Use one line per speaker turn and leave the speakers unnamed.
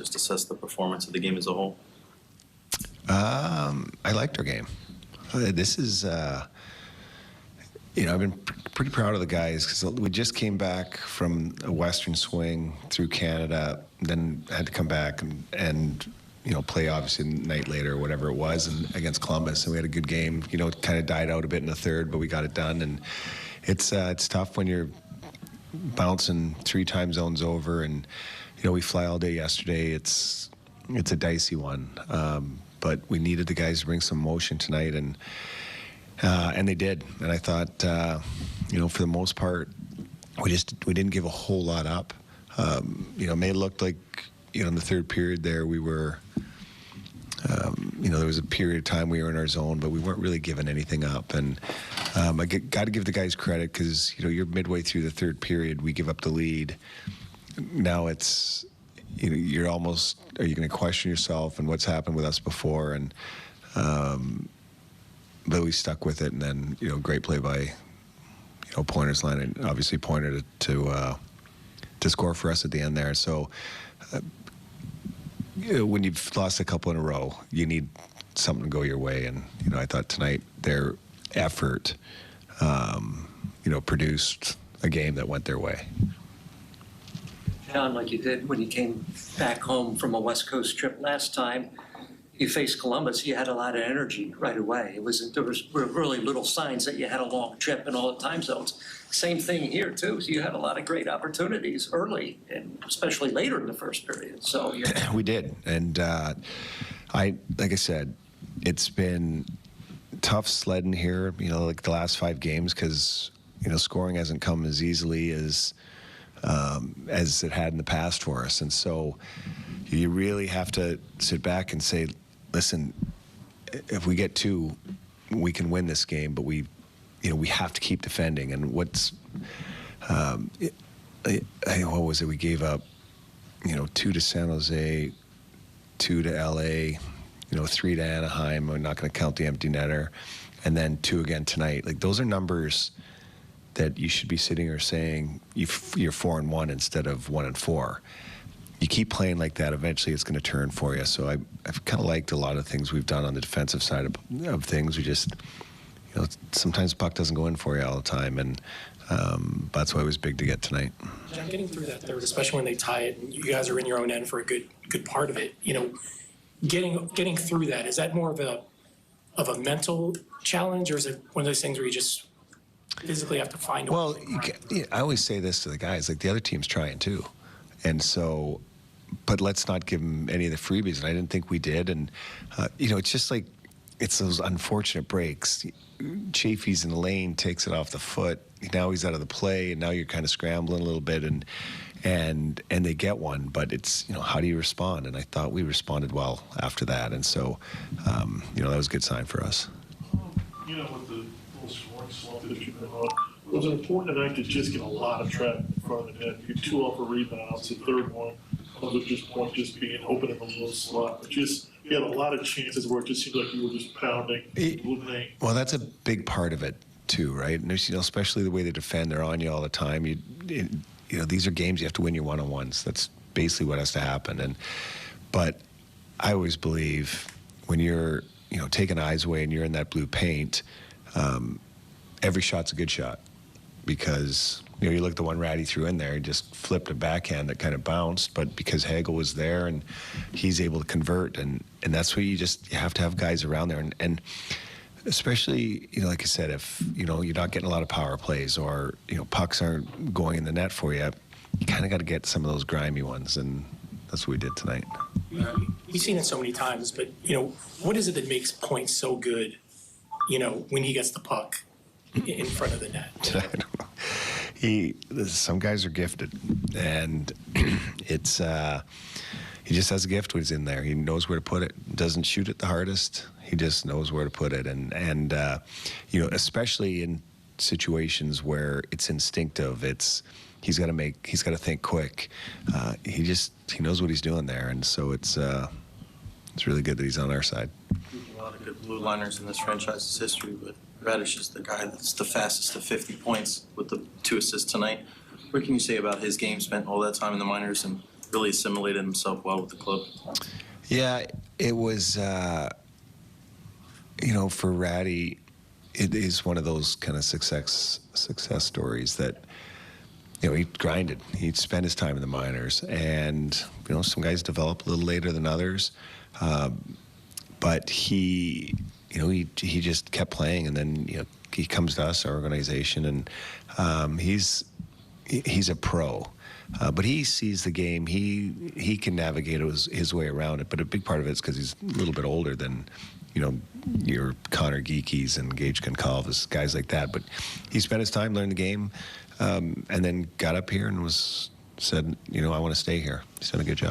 Just assess the performance of the game as a whole.
I liked our game. This is, I've been pretty proud of the guys because we just came back from a Western swing through Canada, then had to come back and play obviously a night later or whatever it was, and against Columbus, and we had a good game. It kind of died out a bit in the third, but we got it done. And it's tough when you're bouncing 3 time zones over, and we fly all day yesterday. It's a dicey one, but we needed the guys to bring some motion tonight, and they did. And I thought, for the most part, we didn't give a whole lot up. It may have looked like, in the third period there, we were, there was a period of time we were in our zone, but we weren't really giving anything up. And I got to give the guys credit because, you're midway through the third period, we give up the lead. Now it's, you're almost, are you going to question yourself and what's happened with us before? And but we stuck with it, and then great play by Pointer's line, and obviously Pointer to score for us at the end there. So when you've lost a couple in a row, you need something to go your way, and I thought tonight their effort produced a game that went their way.
John, like you did when you came back home from a West Coast trip last time, you faced Columbus, you had a lot of energy right away. There were really little signs that you had a long trip in all the time zones. Same thing here too. So you had a lot of great opportunities early, and especially later in the first period. So
we did, and like I said, it's been tough sledding here. Like the last 5 games, because scoring hasn't come as easily as it had in the past for us, and so you really have to sit back and say, listen, if we get 2, we can win this game, but we have to keep defending. And what was it? We gave up, 2 to San Jose, 2 to LA, 3 to Anaheim. We're not going to count the empty netter, and then 2 again tonight. Like, those are numbers that you should be sitting here saying you're 4-1 instead of 1-4. You keep playing like that, eventually it's going to turn for you. So I've kind of liked a lot of things we've done on the defensive side of things. We just, sometimes the puck doesn't go in for you all the time, and that's why it was big to get tonight.
John, getting through that third, especially when they tie it, and you guys are in your own end for a good part of it. Getting through that, is that more of a mental challenge, or is it one of those things where you just physically have to find a way?
Well, I always say this to the guys, like, the other team's trying too, and so. But let's not give them any of the freebies, and I didn't think we did. And, it's just like, it's those unfortunate breaks. Chafee's in the lane, takes it off the foot. Now he's out of the play, and now you're kind of scrambling a little bit, and they get one. But it's, how do you respond? And I thought we responded well after that. And so, that was a good sign for us.
With the little scoring slump that you've been on, it was important tonight to just get a lot of traffic in front of the net. You 2 off a rebounds, the third one was just being open in the little slot. But you had a lot of chances where it just seemed like you were just pounding.
Well, that's a big part of it too, right? And especially the way they defend, they're on you all the time. These are games you have to win your one-on-ones. That's basically what has to happen. But I always believe when you're taking eyes away and you're in that blue paint, every shot's a good shot, because you look at the one Ratty threw in there, he just flipped a backhand that kind of bounced, but because Hagel was there and he's able to convert, and that's where you have to have guys around there, and especially, like I said, if you're not getting a lot of power plays, or pucks aren't going in the net for you, you kind of got to get some of those grimy ones, and that's what we did tonight.
We've seen it so many times, but what is it that makes Point so good, when he gets the puck in front of the net?
I don't know. Some guys are gifted, and it's he just has a gift when he's in there. He knows where to put it. Doesn't shoot it the hardest. He just knows where to put it, and especially in situations where it's instinctive. He's got to think quick. He knows what he's doing there, and so it's really good that he's on our side.
A lot of good blue liners in this franchise's history, but Radish is the guy that's the fastest to 50 points with the 2 assists tonight. What can you say about his game, spent all that time in the minors, and really assimilated himself well with the club.
Yeah, it was, for Ratty, it is one of those kind of success stories that, he grinded. He'd spent his time in the minors, and, some guys develop a little later than others. But he just kept playing, and then, he comes to us, our organization, and he's a pro. But he sees the game. He can navigate his way around it. But a big part of it is because he's a little bit older than, your Connor Geekies and Gage Goncalves, guys like that. But he spent his time learning the game, and then got up here and said, I want to stay here. He's done a good job.